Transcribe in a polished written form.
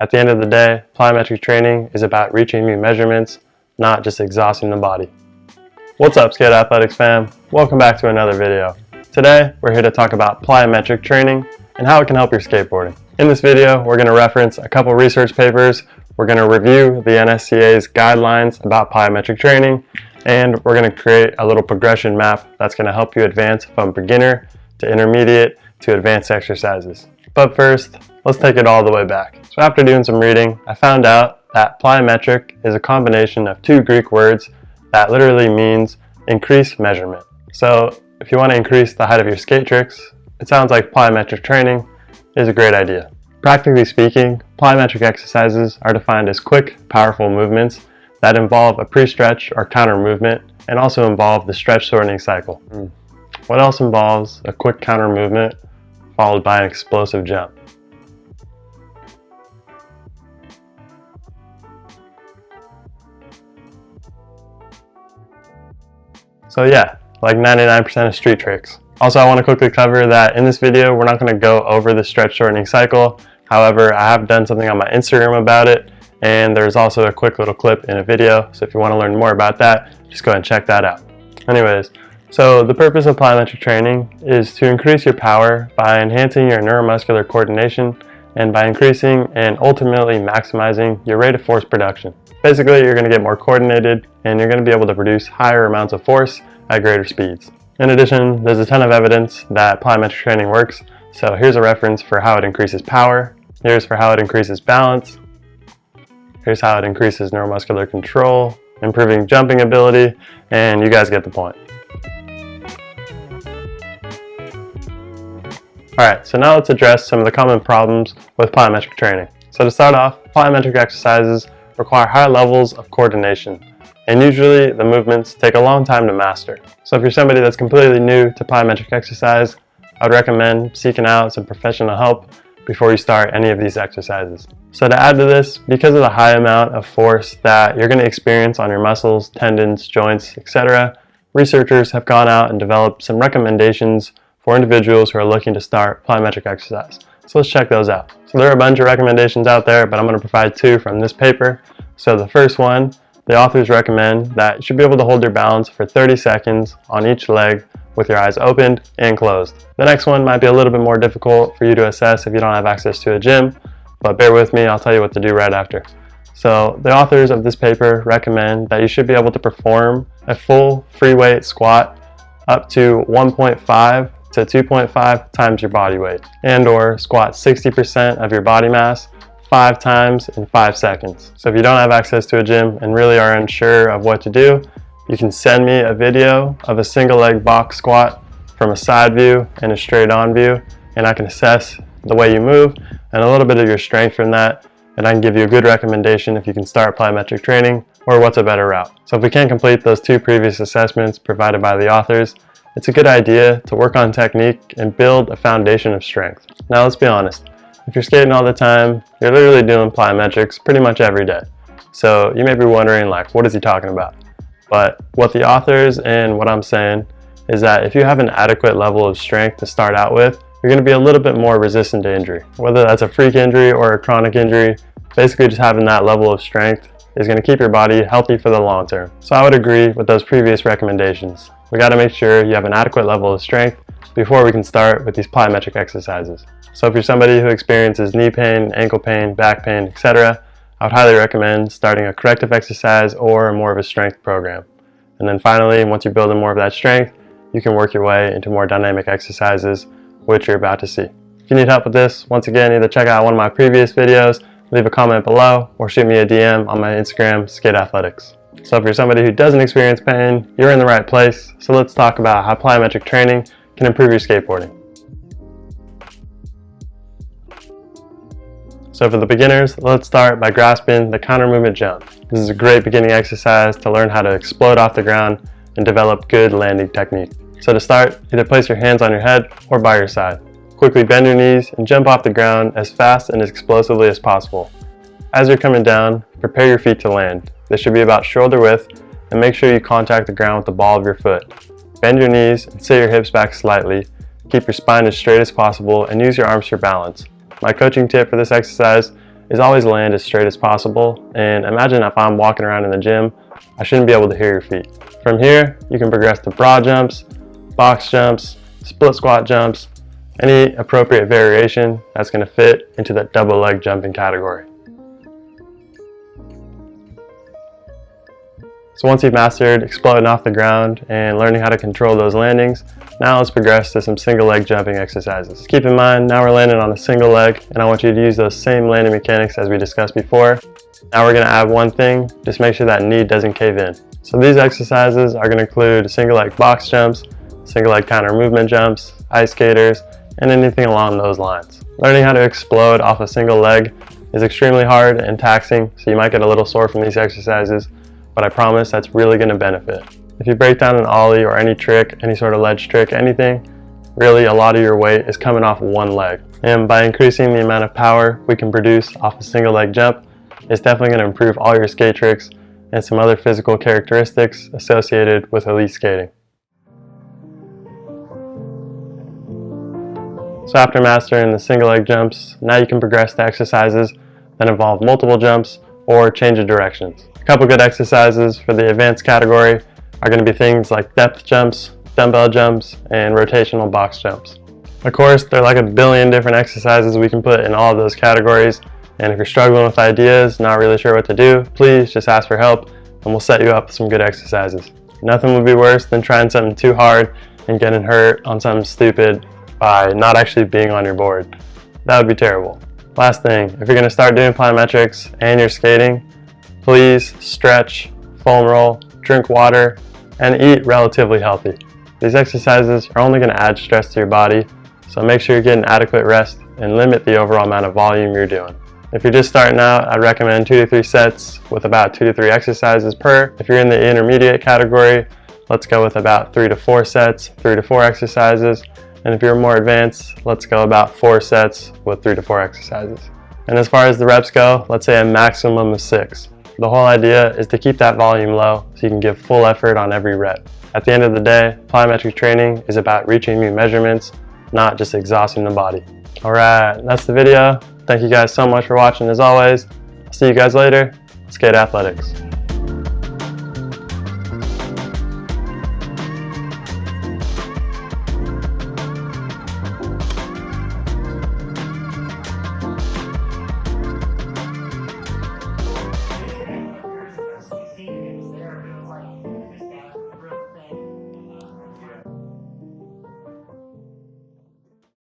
At the end of the day, plyometric training is about reaching new measurements, not just exhausting the body. What's up, Skate Athletics fam? Welcome back to another video. Today, we're here to talk about plyometric training and how it can help your skateboarding. In this video, we're going to reference a couple research papers, we're going to review the NSCA's guidelines about plyometric training, and we're going to create a little progression map that's going to help you advance from beginner to intermediate to advanced exercises. But first, let's take it all the way back. So after doing some reading, I found out that plyometric is a combination of two Greek words that literally means increased measurement. So if you want to increase the height of your skate tricks, it sounds like plyometric training is a great idea. Practically speaking, plyometric exercises are defined as quick, powerful movements that involve a pre-stretch or counter movement and also involve the stretch shortening cycle. What else involves a quick counter movement followed by an explosive jump? So yeah, like 99% of street tricks. Also, I want to quickly cover that in this video, we're not going to go over the stretch shortening cycle. However, I have done something on my Instagram about it, and there's also a quick little clip in a video. So if you want to learn more about that, just go ahead and check that out. Anyways, so the purpose of plyometric training is to increase your power by enhancing your neuromuscular coordination and by increasing and ultimately maximizing your rate of force production. Basically, you're going to get more coordinated and you're going to be able to produce higher amounts of force at greater speeds. In addition, there's a ton of evidence that plyometric training works. So here's a reference for how it increases power. Here's for how it increases balance. Here's how it increases neuromuscular control, improving jumping ability, and you guys get the point. Alright, so now let's address some of the common problems with plyometric training. So to start off, plyometric exercises require high levels of coordination, and usually the movements take a long time to master. So if you're somebody that's completely new to plyometric exercise, I would recommend seeking out some professional help before you start any of these exercises. So to add to this, because of the high amount of force that you're going to experience on your muscles, tendons, joints, etc., researchers have gone out and developed some recommendations for individuals who are looking to start plyometric exercise. So let's check those out. So there are a bunch of recommendations out there, but I'm going to provide two from this paper. So the first one, the authors recommend that you should be able to hold your balance for 30 seconds on each leg with your eyes opened and closed. The next one might be a little bit more difficult for you to assess if you don't have access to a gym, but bear with me, I'll tell you what to do right after. So the authors of this paper recommend that you should be able to perform a full free weight squat up to 1.5 to 2.5 times your body weight, and or squat 60% of your body mass 5 times in 5 seconds. So if you don't have access to a gym and really are unsure of what to do, you can send me a video of a single leg box squat from a side view and a straight on view, and I can assess the way you move and a little bit of your strength from that, and I can give you a good recommendation if you can start plyometric training or what's a better route. So if we can't complete those two previous assessments provided by the authors, it's a good idea to work on technique and build a foundation of strength. Now let's be honest, if you're skating all the time, you're literally doing plyometrics pretty much every day. So you may be wondering, like, what is he talking about? But what the authors and what I'm saying is that if you have an adequate level of strength to start out with, you're going to be a little bit more resistant to injury. Whether that's a freak injury or a chronic injury, basically just having that level of strength is going to keep your body healthy for the long term. So I would agree with those previous recommendations. We got to make sure you have an adequate level of strength before we can start with these plyometric exercises. So if you're somebody who experiences knee pain, ankle pain, back pain, etc., I would highly recommend starting a corrective exercise or more of a strength program. And then finally, once you're building more of that strength, you can work your way into more dynamic exercises, which you're about to see. If you need help with this, once again, either check out one of my previous videos, leave a comment below, or shoot me a DM on my Instagram, SKATEBOARDERS. So if you're somebody who doesn't experience pain, you're in the right place. So let's talk about how plyometric training can improve your skateboarding. So for the beginners, let's start by grasping the counter movement jump. This is a great beginning exercise to learn how to explode off the ground and develop good landing technique. So to start, either place your hands on your head or by your side. Quickly bend your knees and jump off the ground as fast and as explosively as possible. As you're coming down, prepare your feet to land. They should be about shoulder width, and make sure you contact the ground with the ball of your foot. Bend your knees and sit your hips back slightly. Keep your spine as straight as possible and use your arms for balance. My coaching tip for this exercise is always land as straight as possible, and imagine if I'm walking around in the gym, I shouldn't be able to hear your feet. From here, you can progress to broad jumps, box jumps, split squat jumps, any appropriate variation that's going to fit into that double leg jumping category. So once you've mastered exploding off the ground and learning how to control those landings, now let's progress to some single leg jumping exercises. Keep in mind, now we're landing on a single leg, and I want you to use those same landing mechanics as we discussed before. Now we're going to add one thing, just make sure that knee doesn't cave in. So these exercises are going to include single leg box jumps, single leg counter movement jumps, ice skaters, and anything along those lines. Learning how to explode off a single leg is extremely hard and taxing, so you might get a little sore from these exercises, but I promise that's really going to benefit. If you break down an ollie or any trick, any sort of ledge trick, anything, really a lot of your weight is coming off one leg. And by increasing the amount of power we can produce off a single leg jump, it's definitely going to improve all your skate tricks and some other physical characteristics associated with elite skating. So after mastering the single leg jumps, now you can progress to exercises that involve multiple jumps or change of directions. A couple good exercises for the advanced category are going to be things like depth jumps, dumbbell jumps, and rotational box jumps. Of course, there are like a billion different exercises we can put in all of those categories, and if you're struggling with ideas, not really sure what to do, please just ask for help and we'll set you up with some good exercises. Nothing would be worse than trying something too hard and getting hurt on something stupid by not actually being on your board. That would be terrible. Last thing, if you're going to start doing plyometrics and you're skating, please stretch, foam roll, drink water, and eat relatively healthy. These exercises are only going to add stress to your body, so make sure you're getting adequate rest and limit the overall amount of volume you're doing. If you're just starting out, I'd recommend 2 to 3 sets with about 2 to 3 exercises per. If you're in the intermediate category, let's go with about 3 to 4 sets, 3 to 4 exercises. And if you're more advanced, let's go about 4 sets with 3 to 4 exercises. And as far as the reps go, let's say a maximum of 6. The whole idea is to keep that volume low so you can give full effort on every rep. At the end of the day, plyometric training is about reaching new measurements, not just exhausting the body. Alright, that's the video. Thank you guys so much for watching as always. I'll see you guys later. Skate athletics.